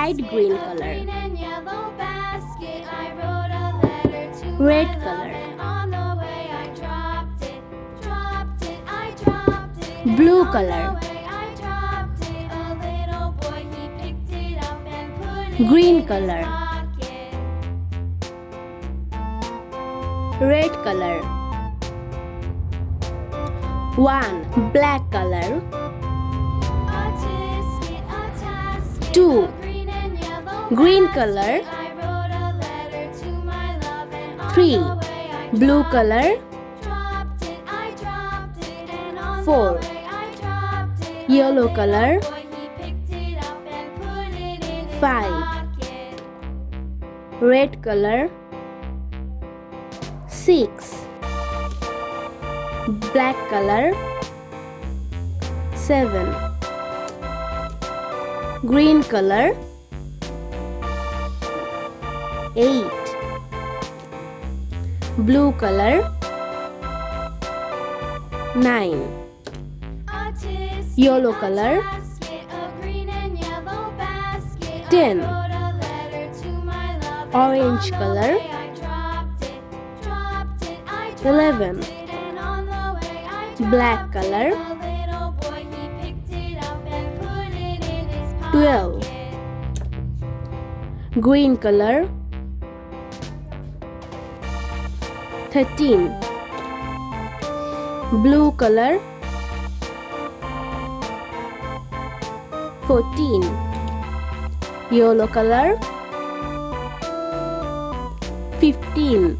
Light green color. Red color. Blue color. Green color. Red color. 1. Black color. 2. Green color. 3. Blue color. 4. Yellow color. 5. Red color. 6. Black color. 7. Green color. 8. Blue color. 9. Yellow color. 10. Orange color. 11. Black color. 12. Green color. 13. Blue color. 14. Yellow color. 15.